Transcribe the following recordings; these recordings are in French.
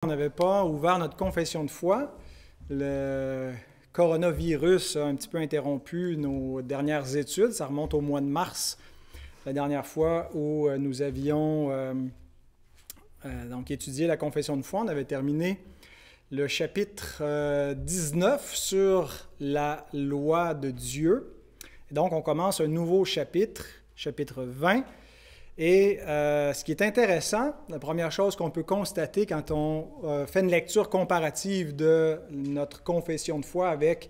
On n'avait pas ouvert notre confession de foi. Le coronavirus a un petit peu interrompu nos dernières études. Ça remonte au mois de mars, la dernière fois où nous avions donc étudié la confession de foi. On avait terminé le chapitre 19 sur la loi de Dieu. Et donc, on commence un nouveau chapitre, chapitre 20. Et ce qui est intéressant, la première chose qu'on peut constater quand on fait une lecture comparative de notre confession de foi avec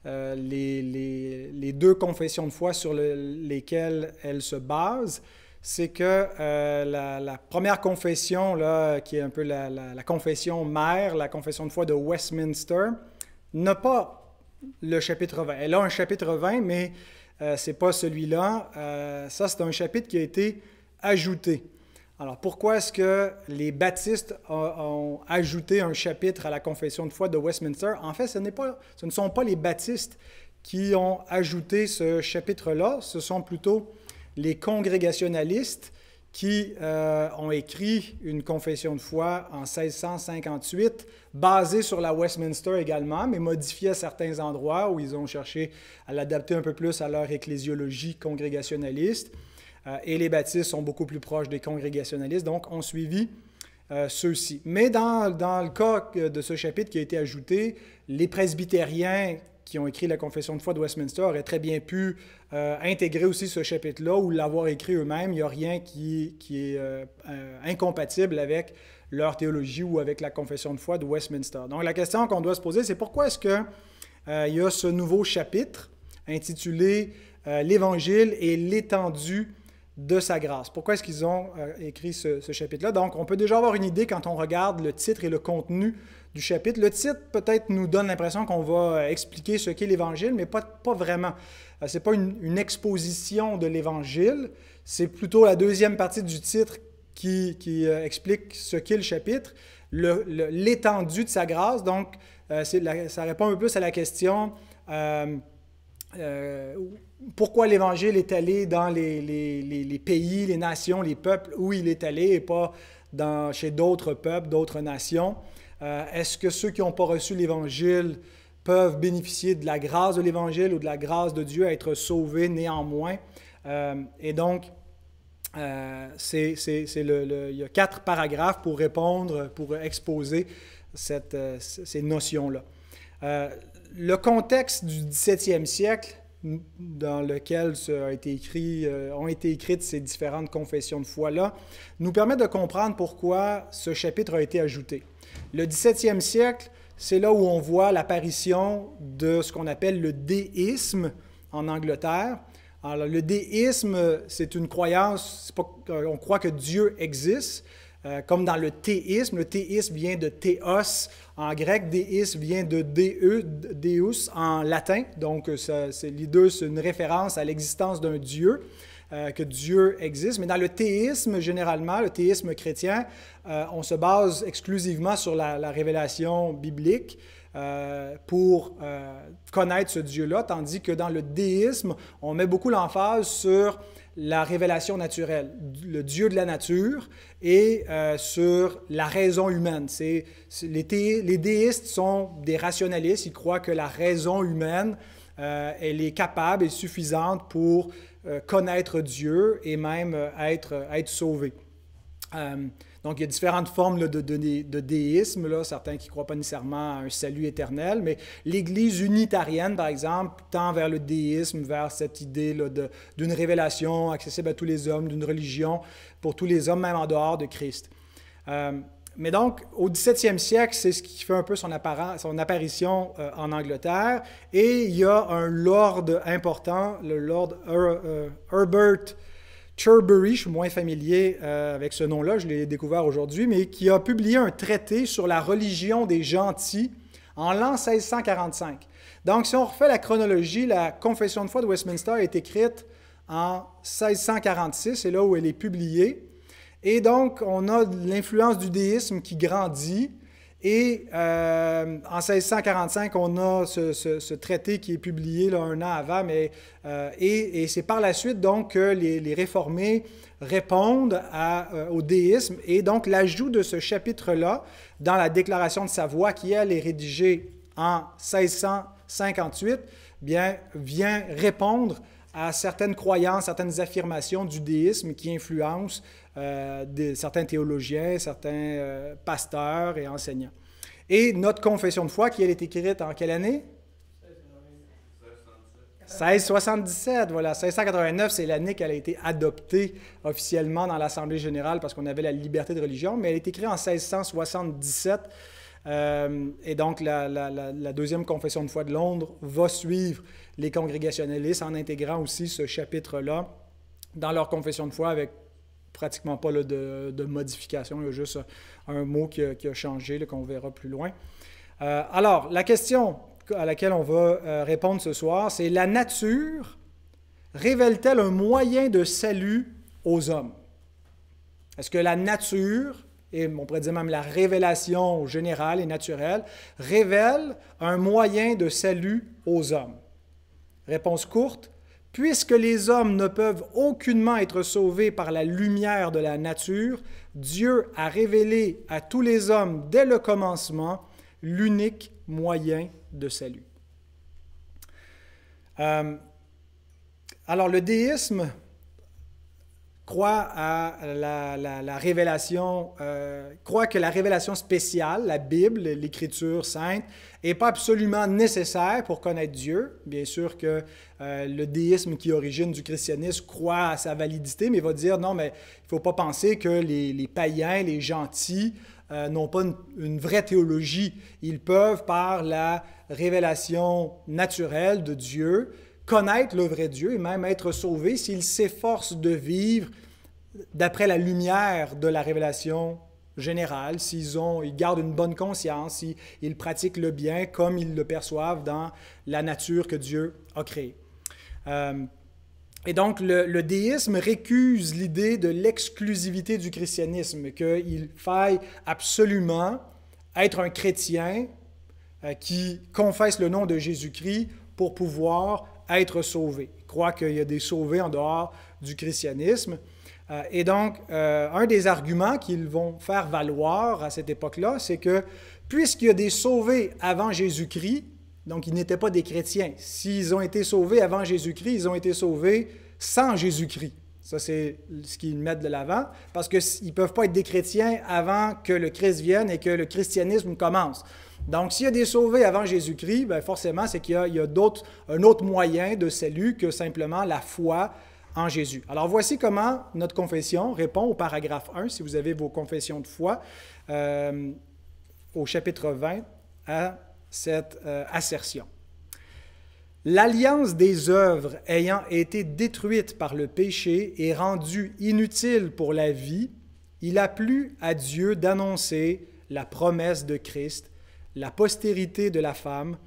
les deux confessions de foi sur lesquelles elle se base, c'est que la première confession, là, qui est un peu la confession mère, la confession de foi de Westminster, n'a pas le chapitre 20. Elle a un chapitre 20, mais ce n'est pas celui-là. Ça, c'est un chapitre qui a été ajouté. Alors, pourquoi est-ce que les baptistes ont ajouté un chapitre à la confession de foi de Westminster? En fait, ce ne sont pas les baptistes qui ont ajouté ce chapitre-là, ce sont plutôt les congrégationalistes qui ont écrit une confession de foi en 1658, basée sur la Westminster également, mais modifiée à certains endroits où ils ont cherché à l'adapter un peu plus à leur ecclésiologie congrégationaliste. Et les baptistes sont beaucoup plus proches des congrégationalistes, donc ont suivi ceux-ci. Mais dans le cas de ce chapitre qui a été ajouté, les presbytériens qui ont écrit la confession de foi de Westminster auraient très bien pu intégrer aussi ce chapitre-là ou l'avoir écrit eux-mêmes. Il n'y a rien qui est incompatible avec leur théologie ou avec la confession de foi de Westminster. Donc la question qu'on doit se poser, c'est pourquoi est-ce qu'il y a ce nouveau chapitre intitulé « L'Évangile et l'étendue de sa grâce ». Pourquoi est-ce qu'ils ont écrit ce chapitre-là? Donc, on peut déjà avoir une idée quand on regarde le titre et le contenu du chapitre. Le titre, peut-être, nous donne l'impression qu'on va expliquer ce qu'est l'Évangile, mais pas vraiment. Ce n'est pas une exposition de l'Évangile, c'est plutôt la deuxième partie du titre qui explique ce qu'est le chapitre, l'étendue de sa grâce. Donc, ça répond un peu plus à la question pourquoi l'Évangile est allé dans les pays, les nations, les peuples où il est allé et pas chez d'autres peuples, d'autres nations. Est-ce que ceux qui n'ont pas reçu l'Évangile peuvent bénéficier de la grâce de l'Évangile ou de la grâce de Dieu, être sauvés néanmoins? Et donc, il y a 4 paragraphes pour répondre, pour exposer ces notions-là. Le contexte du 17e siècle dans lequel ont été écrites ces différentes confessions de foi-là, nous permet de comprendre pourquoi ce chapitre a été ajouté. Le 17e siècle, c'est là où on voit l'apparition de ce qu'on appelle le déisme en Angleterre. Alors, le déisme, c'est une croyance, on croit que Dieu existe, comme dans le théisme vient de théos en grec, déisme vient de deus en latin, donc l'idée, c'est une référence à l'existence d'un Dieu, que Dieu existe. Mais dans le théisme, généralement, le théisme chrétien, on se base exclusivement sur la révélation biblique pour connaître ce Dieu-là, tandis que dans le déisme, on met beaucoup l'emphase sur la révélation naturelle, le Dieu de la nature et sur la raison humaine. Les déistes sont des rationalistes, ils croient que la raison humaine, elle est capable et suffisante pour connaître Dieu et même être sauvé. Donc, il y a différentes formes de déisme, là, certains qui ne croient pas nécessairement à un salut éternel, mais l'Église unitarienne, par exemple, tend vers le déisme, vers cette idée là, d'une révélation accessible à tous les hommes, d'une religion pour tous les hommes, même en dehors de Christ. Mais donc, au 17e siècle, c'est ce qui fait un peu son apparition en Angleterre, et il y a un lord important, le lord Herbert Cherbury, je suis moins familier avec ce nom-là, je l'ai découvert aujourd'hui, mais qui a publié un traité sur la religion des gentils en l'an 1645. Donc, si on refait la chronologie, la confession de foi de Westminster est écrite en 1646, c'est là où elle est publiée. Et donc, on a l'influence du déisme qui grandit Et en 1645, on a ce traité qui est publié là, un an avant, et c'est par la suite donc que les réformés répondent au déisme. Et donc l'ajout de ce chapitre-là dans la Déclaration de Savoie, qui elle est rédigée en 1658, bien, vient répondre à certaines croyances, certaines affirmations du déisme qui influencent certains théologiens, certains pasteurs et enseignants. Et notre confession de foi, qui elle est écrite en quelle année? 1677, voilà. 1689, c'est l'année qu'elle a été adoptée officiellement dans l'Assemblée générale parce qu'on avait la liberté de religion, mais elle est écrite en 1677. Et donc, la deuxième confession de foi de Londres va suivre les congrégationalistes en intégrant aussi ce chapitre-là dans leur confession de foi avec pratiquement pas là, de modification. Il y a juste un mot qui a changé, là, qu'on verra plus loin. Alors, la question à laquelle on va répondre ce soir, c'est: la nature révèle-t-elle un moyen de salut aux hommes? Est-ce que la nature, et on pourrait dire même la révélation générale et naturelle, révèle un moyen de salut aux hommes? Réponse courte: puisque les hommes ne peuvent aucunement être sauvés par la lumière de la nature, Dieu a révélé à tous les hommes dès le commencement l'unique moyen de salut. Alors, le déisme croit à la révélation, croit que la révélation spéciale, la Bible, l'Écriture sainte, n'est pas absolument nécessaire pour connaître Dieu. Bien sûr que le déisme qui est origine du christianisme croit à sa validité, mais va dire non, mais il ne faut pas penser que les païens, les gentils, n'ont pas une vraie théologie. Ils peuvent, par la révélation naturelle de Dieu, connaître le vrai Dieu et même être sauvés s'ils s'efforcent de vivre d'après la lumière de la révélation générale, ils gardent une bonne conscience, ils pratiquent le bien comme ils le perçoivent dans la nature que Dieu a créée. Et donc, le déisme récuse l'idée de l'exclusivité du christianisme, qu'il faille absolument être un chrétien qui confesse le nom de Jésus-Christ pour pouvoir être sauvé. Il croit qu'il y a des sauvés en dehors du christianisme. Et donc, un des arguments qu'ils vont faire valoir à cette époque-là, c'est que puisqu'il y a des sauvés avant Jésus-Christ, donc ils n'étaient pas des chrétiens. S'ils ont été sauvés avant Jésus-Christ, ils ont été sauvés sans Jésus-Christ. Ça, c'est ce qu'ils mettent de l'avant, parce qu'ils ne peuvent pas être des chrétiens avant que le Christ vienne et que le christianisme commence. Donc, s'il y a des sauvés avant Jésus-Christ, bien forcément, c'est qu'il y a un autre moyen de salut que simplement la foi en Jésus. Alors, voici comment notre confession répond au paragraphe 1, si vous avez vos confessions de foi, au chapitre 20, à cette assertion. L'alliance des œuvres ayant été détruite par le péché et rendue inutile pour la vie, il a plu à Dieu d'annoncer la promesse de Christ, la postérité de la femme,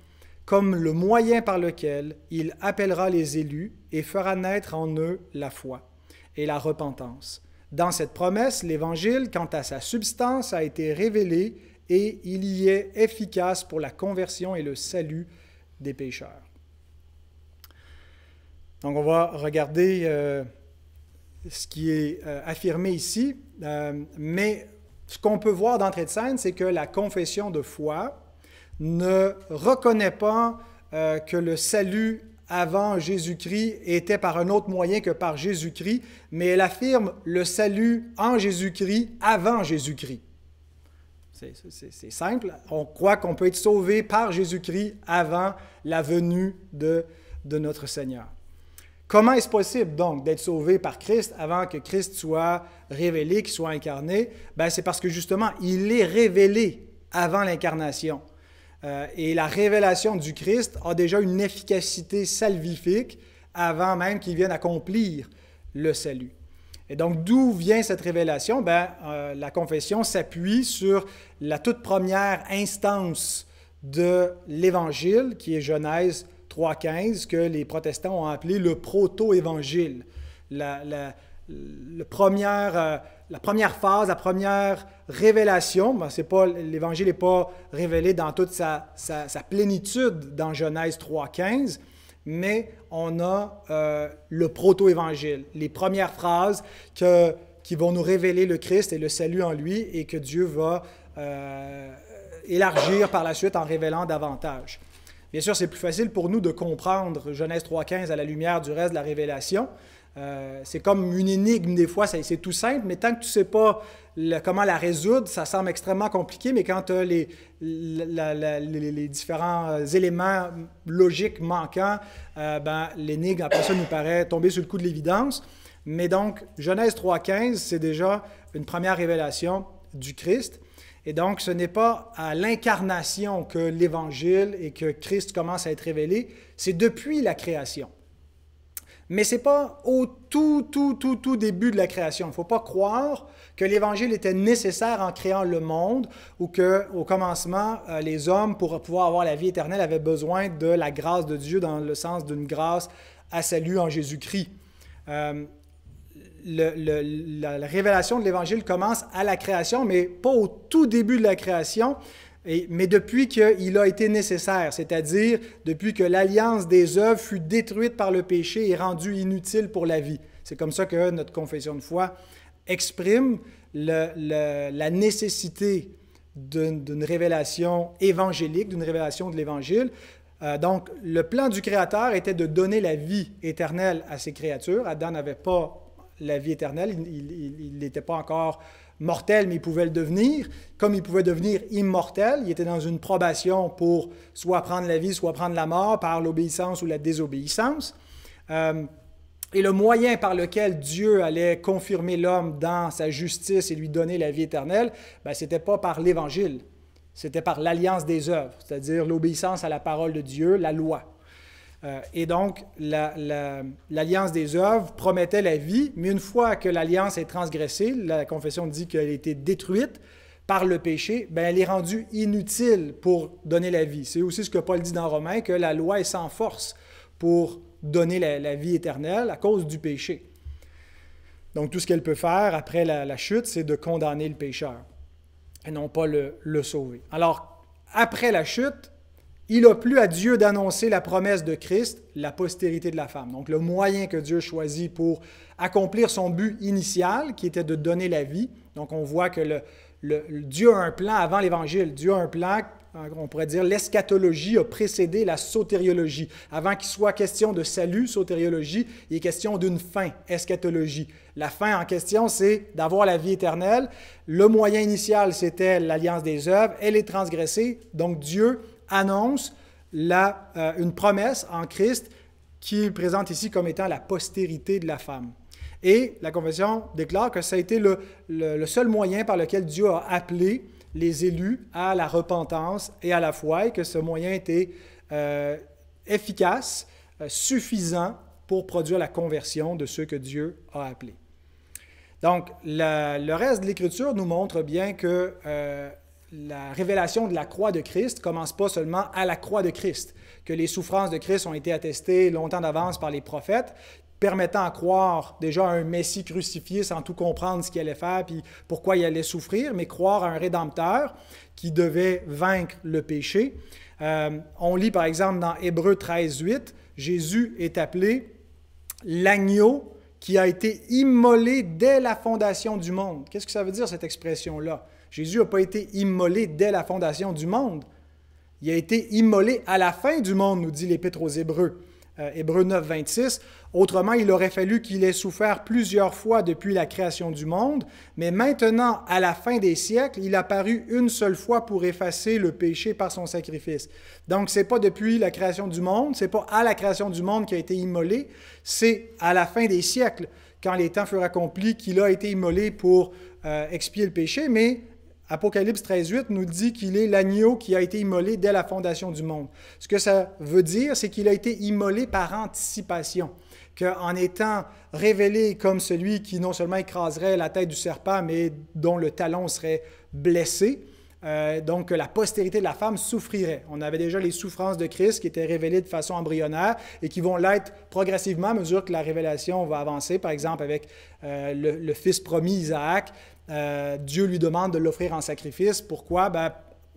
comme le moyen par lequel il appellera les élus et fera naître en eux la foi et la repentance. Dans cette promesse, l'Évangile, quant à sa substance, a été révélé et il y est efficace pour la conversion et le salut des pécheurs. Donc, on va regarder ce qui est affirmé ici, mais ce qu'on peut voir d'entrée de scène, c'est que la confession de foi ne reconnaît pas que le salut avant Jésus-Christ était par un autre moyen que par Jésus-Christ, mais elle affirme le salut en Jésus-Christ avant Jésus-Christ. C'est simple. On croit qu'on peut être sauvé par Jésus-Christ avant la venue de notre Seigneur. Comment est-ce possible, donc, d'être sauvé par Christ avant que Christ soit révélé, qu'il soit incarné? Bien, c'est parce que, justement, il est révélé avant l'incarnation. Et la révélation du Christ a déjà une efficacité salvifique avant même qu'il vienne accomplir le salut. Et donc, d'où vient cette révélation? Bien, la confession s'appuie sur la toute première instance de l'Évangile, qui est Genèse 3,15, que les protestants ont appelé le proto-évangile. la première phase, la première révélation. Ben, l'Évangile n'est pas révélé dans toute sa plénitude dans Genèse 3,15, mais on a le proto-évangile, les premières phrases qui vont nous révéler le Christ et le salut en lui et que Dieu va élargir par la suite en révélant davantage. Bien sûr, c'est plus facile pour nous de comprendre Genèse 3,15 à la lumière du reste de la révélation. C'est comme une énigme des fois, c'est tout simple, mais tant que tu ne sais pas comment la résoudre, ça semble extrêmement compliqué, mais quand tu as les différents éléments logiques manquants, l'énigme, après ça, nous paraît tomber sur le coup de l'évidence. Mais donc, Genèse 3,15, c'est déjà une première révélation du Christ. Et donc, ce n'est pas à l'incarnation que l'Évangile et que Christ commence à être révélé, c'est depuis la création. Mais ce n'est pas au tout début de la création. Il ne faut pas croire que l'Évangile était nécessaire en créant le monde ou qu'au commencement, les hommes, pour pouvoir avoir la vie éternelle, avaient besoin de la grâce de Dieu dans le sens d'une grâce à salut en Jésus-Christ. La révélation de l'Évangile commence à la création, mais pas au tout début de la création, mais depuis qu'il a été nécessaire, c'est-à-dire depuis que l'alliance des œuvres fut détruite par le péché et rendue inutile pour la vie. C'est comme ça que notre confession de foi exprime la nécessité d'une révélation évangélique, d'une révélation de l'Évangile. Donc, le plan du Créateur était de donner la vie éternelle à ses créatures. Adam n'avait pas la vie éternelle, il n'était pas encore mortel, mais il pouvait le devenir. Comme il pouvait devenir immortel, il était dans une probation pour soit prendre la vie, soit prendre la mort par l'obéissance ou la désobéissance. Et le moyen par lequel Dieu allait confirmer l'homme dans sa justice et lui donner la vie éternelle, ce n'était pas par l'Évangile, c'était par l'alliance des œuvres, c'est-à-dire l'obéissance à la parole de Dieu, la loi. Et donc, l'alliance des œuvres promettait la vie, mais une fois que l'alliance est transgressée, la confession dit qu'elle a été détruite par le péché, elle est rendue inutile pour donner la vie. C'est aussi ce que Paul dit dans Romains, que la loi est sans force pour donner la vie éternelle à cause du péché. Donc, tout ce qu'elle peut faire après la chute, c'est de condamner le pécheur et non pas le sauver. Alors, après la chute, il a plu à Dieu d'annoncer la promesse de Christ, la postérité de la femme. Donc, le moyen que Dieu choisit pour accomplir son but initial, qui était de donner la vie. Donc, on voit que Dieu a un plan avant l'Évangile. Dieu a un plan, on pourrait dire, l'eschatologie a précédé la sotériologie. Avant qu'il soit question de salut, sotériologie, il est question d'une fin, eschatologie. La fin en question, c'est d'avoir la vie éternelle. Le moyen initial, c'était l'alliance des œuvres. Elle est transgressée, donc Dieu annonce une promesse en Christ qui est présente ici comme étant la postérité de la femme. Et la Confession déclare que ça a été le seul moyen par lequel Dieu a appelé les élus à la repentance et à la foi, et que ce moyen était efficace, suffisant pour produire la conversion de ceux que Dieu a appelés. Donc, le reste de l'Écriture nous montre bien que la révélation de la croix de Christ ne commence pas seulement à la croix de Christ, que les souffrances de Christ ont été attestées longtemps d'avance par les prophètes, permettant à croire déjà à un Messie crucifié sans tout comprendre ce qu'il allait faire puis pourquoi il allait souffrir, mais croire à un Rédempteur qui devait vaincre le péché. On lit par exemple dans Hébreux 13,8, Jésus est appelé l'agneau qui a été immolé dès la fondation du monde. Qu'est-ce que ça veut dire cette expression-là? Jésus n'a pas été immolé dès la fondation du monde. Il a été immolé à la fin du monde, nous dit l'Épître aux Hébreux. Hébreux 9, 26. Autrement, il aurait fallu qu'il ait souffert plusieurs fois depuis la création du monde, mais maintenant, à la fin des siècles, il a paru une seule fois pour effacer le péché par son sacrifice. Donc, ce n'est pas depuis la création du monde, ce n'est pas à la création du monde qu'il a été immolé, c'est à la fin des siècles, quand les temps furent accomplis, qu'il a été immolé pour expier le péché, mais Apocalypse 13.8 nous dit qu'il est l'agneau qui a été immolé dès la fondation du monde. Ce que ça veut dire, c'est qu'il a été immolé par anticipation, qu'en étant révélé comme celui qui non seulement écraserait la tête du serpent, mais dont le talon serait blessé, donc que la postérité de la femme souffrirait. On avait déjà les souffrances de Christ qui étaient révélées de façon embryonnaire et qui vont l'être progressivement à mesure que la révélation va avancer. Par exemple, avec le fils promis, Isaac, Dieu lui demande de l'offrir en sacrifice. Pourquoi?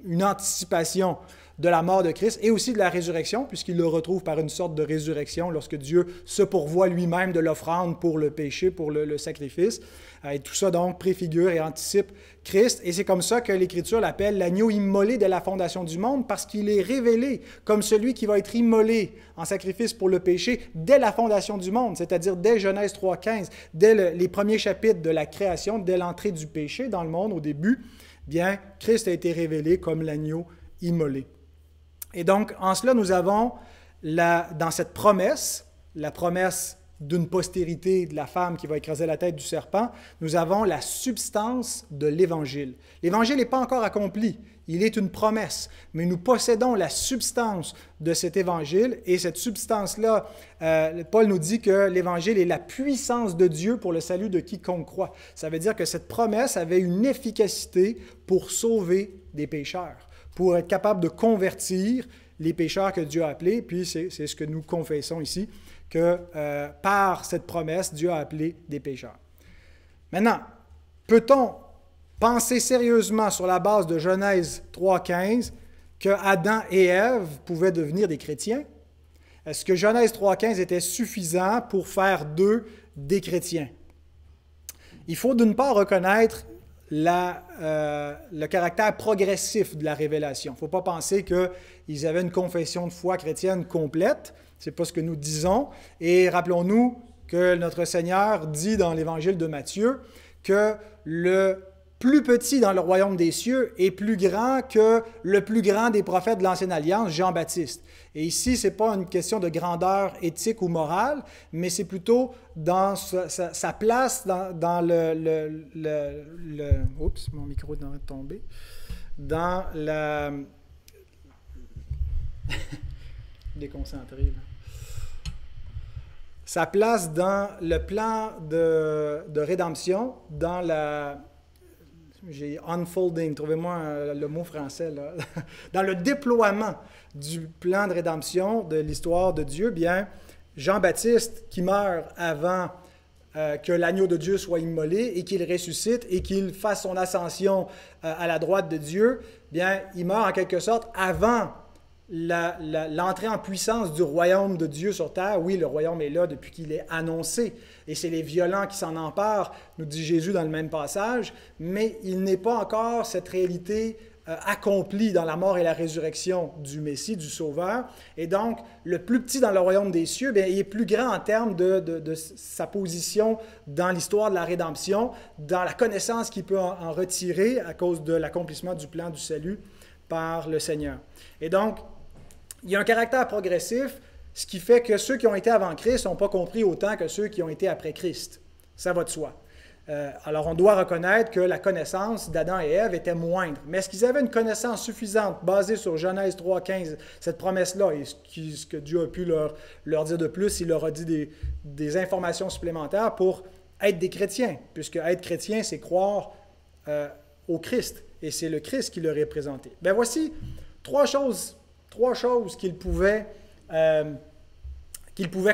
Une anticipation de la mort de Christ et aussi de la résurrection, puisqu'il le retrouve par une sorte de résurrection lorsque Dieu se pourvoit lui-même de l'offrande pour le péché, pour le sacrifice. Et tout ça donc préfigure et anticipe Christ. Et c'est comme ça que l'Écriture l'appelle l'agneau immolé dès la fondation du monde, parce qu'il est révélé comme celui qui va être immolé en sacrifice pour le péché dès la fondation du monde, c'est-à-dire dès Genèse 3,15, dès les premiers chapitres de la création, dès l'entrée du péché dans le monde au début. Bien, Christ a été révélé comme l'agneau immolé. Et donc, en cela, nous avons, dans cette promesse, la promesse d'une postérité de la femme qui va écraser la tête du serpent, nous avons la substance de l'Évangile. L'Évangile n'est pas encore accompli, il est une promesse, mais nous possédons la substance de cet Évangile, et cette substance-là, Paul nous dit que l'Évangile est la puissance de Dieu pour le salut de quiconque croit. Ça veut dire que cette promesse avait une efficacité pour sauver des pécheurs, pour être capable de convertir les pécheurs que Dieu a appelés, puis c'est ce que nous confessons ici, que par cette promesse, Dieu a appelé des pécheurs. Maintenant, peut-on penser sérieusement sur la base de Genèse 3,15 que Adam et Ève pouvaient devenir des chrétiens? Est-ce que Genèse 3,15 était suffisant pour faire d'eux des chrétiens? Il faut d'une part reconnaître le caractère progressif de la révélation. Il ne faut pas penser qu'ils avaient une confession de foi chrétienne complète. Ce n'est pas ce que nous disons. Et rappelons-nous que notre Seigneur dit dans l'Évangile de Matthieu que le plus petit dans le royaume des cieux est plus grand que le plus grand des prophètes de l'Ancienne Alliance, Jean-Baptiste. Et ici, ce n'est pas une question de grandeur éthique ou morale, mais c'est plutôt dans sa place dans oups, mon micro est en train de tomber. Dans la... déconcentré, là. Sa place dans le plan de rédemption, dans la... J'ai unfolding, trouvez-moi le mot français, là. Dans le déploiement du plan de rédemption de l'histoire de Dieu, bien, Jean-Baptiste, qui meurt avant que l'agneau de Dieu soit immolé et qu'il ressuscite et qu'il fasse son ascension à la droite de Dieu, bien, il meurt en quelque sorte avant l'entrée en puissance du royaume de Dieu sur terre. Oui, le royaume est là depuis qu'il est annoncé, et c'est les violents qui s'en emparent, nous dit Jésus dans le même passage, mais il n'est pas encore cette réalité accomplie dans la mort et la résurrection du Messie, du Sauveur. Et donc, le plus petit dans le royaume des cieux, bien, il est plus grand en termes de sa position dans l'histoire de la rédemption, dans la connaissance qu'il peut en retirer à cause de l'accomplissement du plan du salut par le Seigneur. Et donc, il y a un caractère progressif, ce qui fait que ceux qui ont été avant Christ n'ont pas compris autant que ceux qui ont été après Christ. Ça va de soi. Alors, on doit reconnaître que la connaissance d'Adam et Ève était moindre. Mais est-ce qu'ils avaient une connaissance suffisante basée sur Genèse 3,15, cette promesse-là, et ce que Dieu a pu leur dire de plus, il leur a dit des informations supplémentaires pour être des chrétiens, puisque être chrétien, c'est croire au Christ, et c'est le Christ qui leur est présenté. Bien, voici trois choses qu'ils pouvaient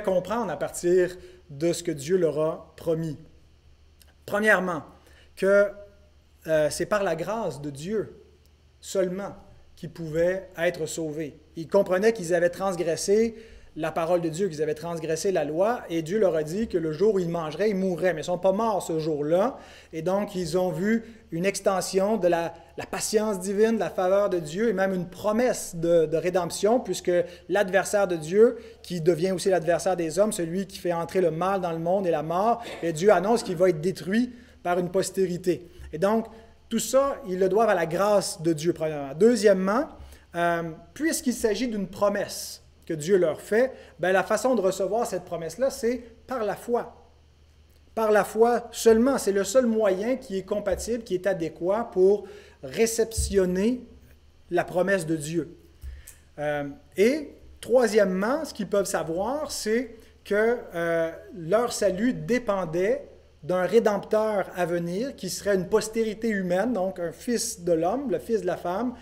comprendre à partir de ce que Dieu leur a promis. Premièrement, que c'est par la grâce de Dieu seulement qu'ils pouvaient être sauvés. Ils comprenaient qu'ils avaient transgressé la parole de Dieu, qu'ils avaient transgressé la loi, et Dieu leur a dit que le jour où ils mangeraient, ils mourraient. Mais ils ne sont pas morts ce jour-là, et donc ils ont vu une extension de la patience divine, de la faveur de Dieu, et même une promesse de rédemption, puisque l'adversaire de Dieu, qui devient aussi l'adversaire des hommes, celui qui fait entrer le mal dans le monde et la mort, et Dieu annonce qu'il va être détruit par une postérité. Et donc, tout ça, ils le doivent à la grâce de Dieu, premièrement. Deuxièmement, puisqu'il s'agit d'une promesse que Dieu leur fait, bien, la façon de recevoir cette promesse-là, c'est par la foi. Par la foi seulement. C'est le seul moyen qui est compatible, qui est adéquat pour réceptionner la promesse de Dieu. Et troisièmement, ce qu'ils peuvent savoir, c'est que leur salut dépendait d'un Rédempteur à venir, qui serait une postérité humaine, donc un fils de l'homme, le fils de la femme,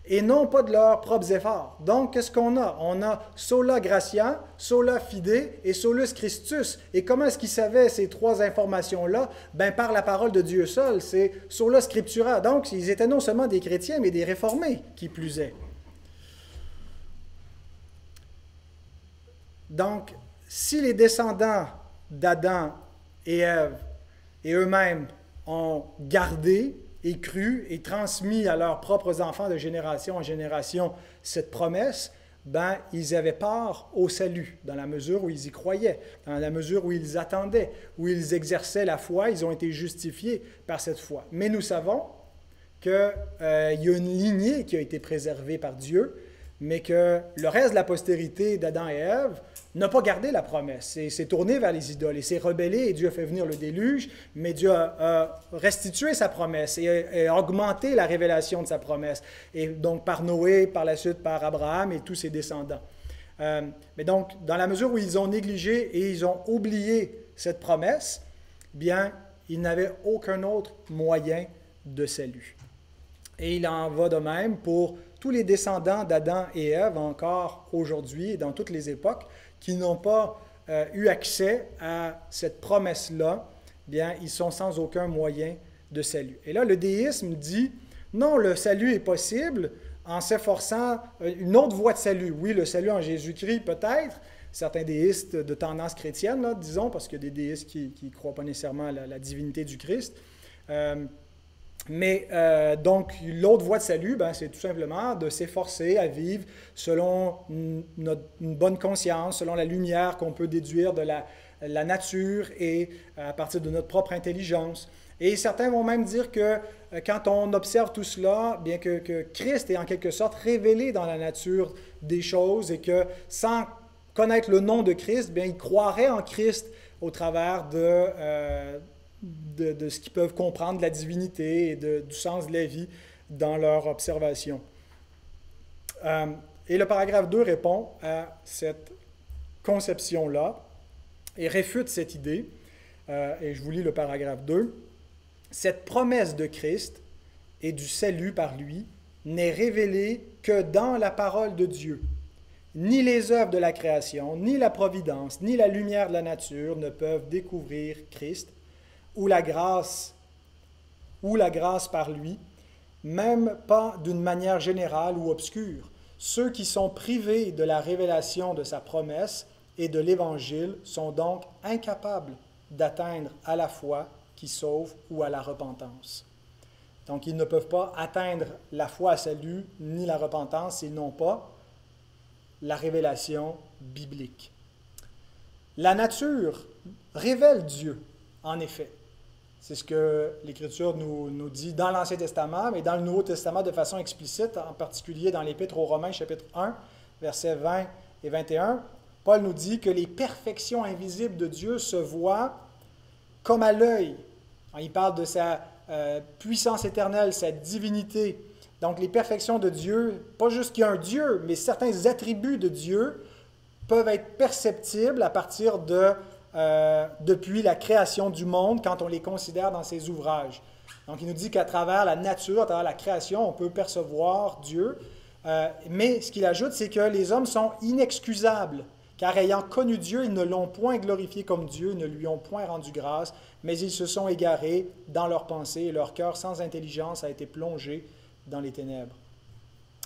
et non pas de leurs propres efforts. Donc, qu'est-ce qu'on a? On a sola gratia, sola fide et solus Christus. Et comment est-ce qu'ils savaient ces trois informations-là? Ben, par la parole de Dieu seul, c'est sola scriptura. Donc, ils étaient non seulement des chrétiens, mais des réformés, qui plus est. Donc, si les descendants d'Adam et Ève et eux-mêmes ont gardé et cru et transmis à leurs propres enfants de génération en génération cette promesse, ben, ils avaient part au salut, dans la mesure où ils y croyaient, dans la mesure où ils attendaient, où ils exerçaient la foi, ils ont été justifiés par cette foi. Mais nous savons qu'il y a une lignée qui a été préservée par Dieu, mais que le reste de la postérité d'Adam et Ève n'a pas gardé la promesse. Et s'est tourné vers les idoles et s'est rebellé, et Dieu a fait venir le déluge, mais Dieu a restitué sa promesse et a augmenté la révélation de sa promesse. Et donc par Noé, par la suite par Abraham et tous ses descendants. Mais donc, dans la mesure où ils ont négligé et ils ont oublié cette promesse, bien, ils n'avaient aucun autre moyen de salut. Et il en va de même pour tous les descendants d'Adam et Ève encore aujourd'hui et dans toutes les époques qui n'ont pas eu accès à cette promesse-là, bien, ils sont sans aucun moyen de salut. Et là, le déisme dit, non, le salut est possible en s'efforçant une autre voie de salut. Oui, le salut en Jésus-Christ, peut-être. Certains déistes de tendance chrétienne, là, disons, parce qu'il y a des déistes qui ne croient pas nécessairement à la divinité du Christ. Donc, l'autre voie de salut, ben, c'est tout simplement de s'efforcer à vivre selon une bonne conscience, selon la lumière qu'on peut déduire de la nature et à partir de notre propre intelligence. Et certains vont même dire que quand on observe tout cela, bien que Christ est en quelque sorte révélé dans la nature des choses et que sans connaître le nom de Christ, bien, ils croiraient en Christ au travers de ce qu'ils peuvent comprendre de la divinité et du sens de la vie dans leur observation. Et le paragraphe 2 répond à cette conception-là et réfute cette idée. Et je vous lis le paragraphe 2. Cette promesse de Christ et du salut par lui n'est révélée que dans la parole de Dieu. Ni les œuvres de la création, ni la providence, ni la lumière de la nature ne peuvent découvrir Christ, ou la grâce par lui, même pas d'une manière générale ou obscure. Ceux qui sont privés de la révélation de sa promesse et de l'Évangile sont donc incapables d'atteindre à la foi qui sauve ou à la repentance. Donc, ils ne peuvent pas atteindre la foi à salut ni la repentance s'ils n'ont pas la révélation biblique. La nature révèle Dieu, en effet. C'est ce que l'Écriture nous dit dans l'Ancien Testament, mais dans le Nouveau Testament de façon explicite, en particulier dans l'Épître aux Romains, chapitre 1, versets 20 et 21. Paul nous dit que les perfections invisibles de Dieu se voient comme à l'œil. Il parle de sa puissance éternelle, sa divinité. Donc les perfections de Dieu, pas juste qu'il y a un Dieu, mais certains attributs de Dieu peuvent être perceptibles à partir depuis la création du monde, quand on les considère dans ses ouvrages. Donc, il nous dit qu'à travers la nature, à travers la création, on peut percevoir Dieu. Mais ce qu'il ajoute, c'est que les hommes sont inexcusables, car ayant connu Dieu, ils ne l'ont point glorifié comme Dieu, ils ne lui ont point rendu grâce, mais ils se sont égarés dans leurs pensées, et leur cœur sans intelligence a été plongé dans les ténèbres.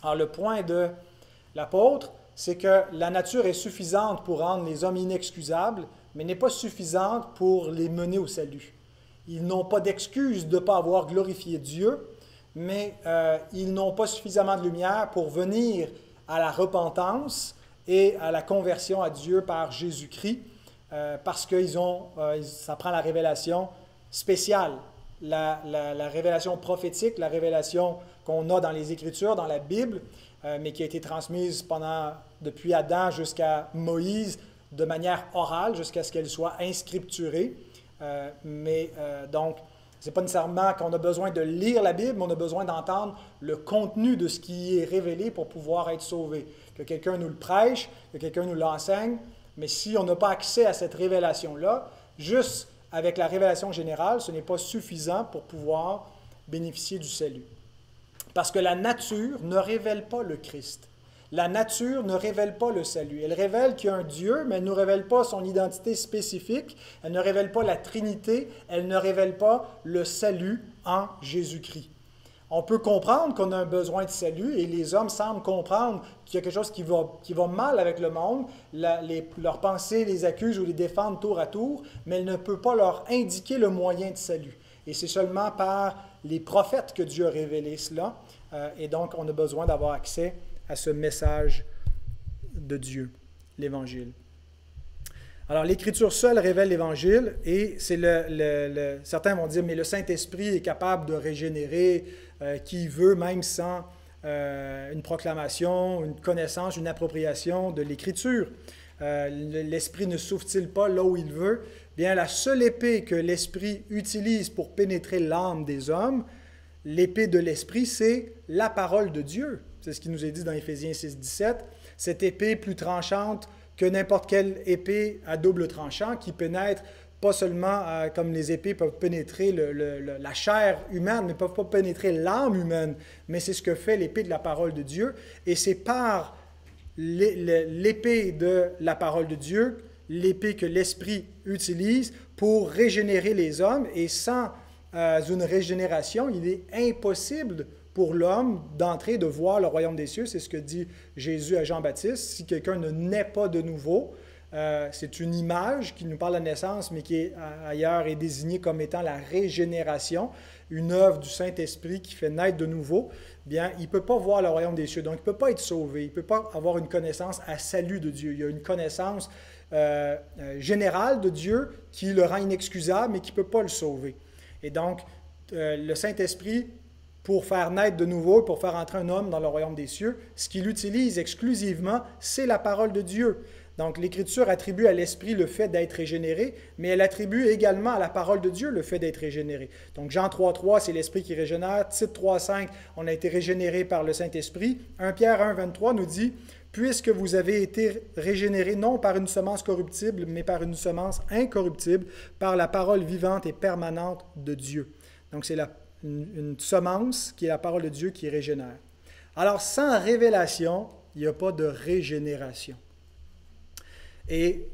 Alors, le point de l'apôtre, c'est que la nature est suffisante pour rendre les hommes inexcusables, mais n'est pas suffisante pour les mener au salut. Ils n'ont pas d'excuse de ne pas avoir glorifié Dieu, mais ils n'ont pas suffisamment de lumière pour venir à la repentance et à la conversion à Dieu par Jésus-Christ, parce que ça prend la révélation spéciale, la révélation prophétique, la révélation qu'on a dans les Écritures, dans la Bible, mais qui a été transmise depuis Adam jusqu'à Moïse, de manière orale jusqu'à ce qu'elle soit inscripturée. Donc, ce n'est pas nécessairement qu'on a besoin de lire la Bible, mais on a besoin d'entendre le contenu de ce qui est révélé pour pouvoir être sauvé. Que quelqu'un nous le prêche, que quelqu'un nous l'enseigne, mais si on n'a pas accès à cette révélation-là, juste avec la révélation générale, ce n'est pas suffisant pour pouvoir bénéficier du salut. Parce que la nature ne révèle pas le Christ. La nature ne révèle pas le salut. Elle révèle qu'il y a un Dieu, mais elle ne nous révèle pas son identité spécifique. Elle ne révèle pas la Trinité. Elle ne révèle pas le salut en Jésus-Christ. On peut comprendre qu'on a un besoin de salut et les hommes semblent comprendre qu'il y a quelque chose qui va mal avec le monde. Leurs pensées les accusent ou les défendent tour à tour, mais elle ne peut pas leur indiquer le moyen de salut. Et c'est seulement par les prophètes que Dieu a révélé cela. Et donc, on a besoin d'avoir accès à ce message de Dieu, l'Évangile. Alors, l'Écriture seule révèle l'Évangile et c'est certains vont dire, mais le Saint-Esprit est capable de régénérer qui veut, même sans une proclamation, une connaissance, une appropriation de l'Écriture. L'Esprit ne souffle-t-il pas là où il veut? Bien, la seule épée que l'Esprit utilise pour pénétrer l'âme des hommes, l'épée de l'Esprit, c'est la parole de Dieu. C'est ce qui nous est dit dans Éphésiens 6, 17. Cette épée plus tranchante que n'importe quelle épée à double tranchant qui pénètre pas seulement comme les épées peuvent pénétrer la chair humaine, mais ne peuvent pas pénétrer l'âme humaine. Mais c'est ce que fait l'épée de la parole de Dieu. Et c'est par l'épée de la parole de Dieu, l'épée que l'Esprit utilise pour régénérer les hommes. Et sans une régénération, il est impossible pour l'homme d'entrer, de voir le royaume des cieux. C'est ce que dit Jésus à Jean-Baptiste. Si quelqu'un ne naît pas de nouveau, c'est une image qui nous parle de la naissance, mais qui ailleurs est désignée comme étant la régénération, une œuvre du Saint-Esprit qui fait naître de nouveau. Bien, il ne peut pas voir le royaume des cieux, donc il ne peut pas être sauvé, il ne peut pas avoir une connaissance à salut de Dieu. Il y a une connaissance générale de Dieu qui le rend inexcusable, mais qui ne peut pas le sauver. Et donc, le Saint-Esprit, pour faire naître de nouveau, pour faire entrer un homme dans le royaume des cieux, ce qu'il utilise exclusivement, c'est la parole de Dieu. Donc, l'Écriture attribue à l'Esprit le fait d'être régénéré, mais elle attribue également à la parole de Dieu le fait d'être régénéré. Donc, Jean 3,3, c'est l'Esprit qui régénère. Tite 3,5, on a été régénéré par le Saint-Esprit. 1 Pierre 1,23 nous dit « Puisque vous avez été régénérés non par une semence corruptible, mais par une semence incorruptible, par la parole vivante et permanente de Dieu. » Donc, c'est une semence qui est la parole de Dieu qui régénère. Alors, sans révélation, il n'y a pas de régénération. Et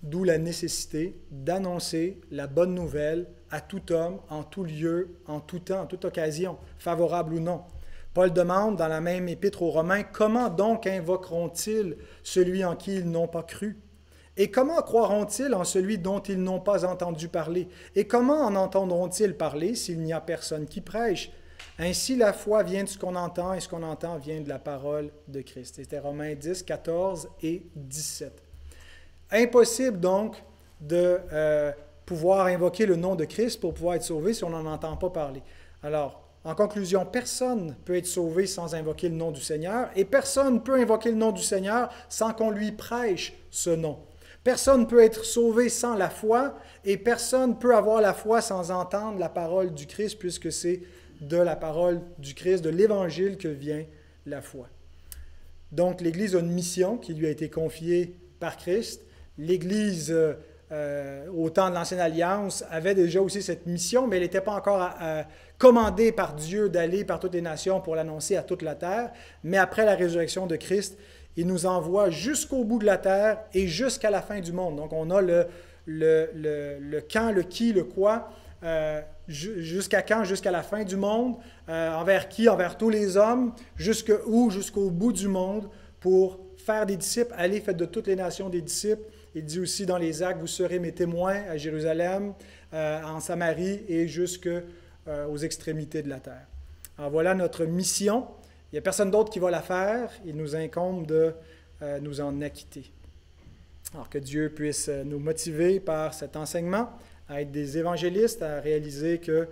d'où la nécessité d'annoncer la bonne nouvelle à tout homme, en tout lieu, en tout temps, en toute occasion, favorable ou non. Paul demande dans la même épître aux Romains, « Comment donc invoqueront-ils celui en qui ils n'ont pas cru? Et comment croiront-ils en celui dont ils n'ont pas entendu parler? Et comment en entendront-ils parler s'il n'y a personne qui prêche? Ainsi, la foi vient de ce qu'on entend, et ce qu'on entend vient de la parole de Christ. » C'était Romains 10, 14 et 17. Impossible donc de pouvoir invoquer le nom de Christ pour pouvoir être sauvé si on n'en entend pas parler. Alors, en conclusion, personne ne peut être sauvé sans invoquer le nom du Seigneur, et personne ne peut invoquer le nom du Seigneur sans qu'on lui prêche ce nom. Personne ne peut être sauvé sans la foi, et personne ne peut avoir la foi sans entendre la parole du Christ, puisque c'est de la parole du Christ, de l'Évangile que vient la foi. Donc, l'Église a une mission qui lui a été confiée par Christ. L'Église, au temps de l'Ancienne Alliance, avait déjà aussi cette mission, mais elle n'était pas encore commandée par Dieu d'aller par toutes les nations pour l'annoncer à toute la terre. Mais après la résurrection de Christ, il nous envoie jusqu'au bout de la terre et jusqu'à la fin du monde. Donc, on a le quand, le qui, le quoi, jusqu'à quand, jusqu'à la fin du monde, envers qui, envers tous les hommes, jusqu'où, jusqu'au bout du monde, pour faire des disciples. Allez, faites de toutes les nations des disciples. Il dit aussi dans les Actes, vous serez mes témoins à Jérusalem, en Samarie et jusqu'aux extrémités de la terre. Alors voilà notre mission. Il n'y a personne d'autre qui va la faire. Il nous incombe de nous en acquitter. Alors que Dieu puisse nous motiver par cet enseignement à être des évangélistes, à réaliser que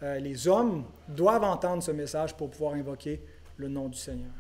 les hommes doivent entendre ce message pour pouvoir invoquer le nom du Seigneur.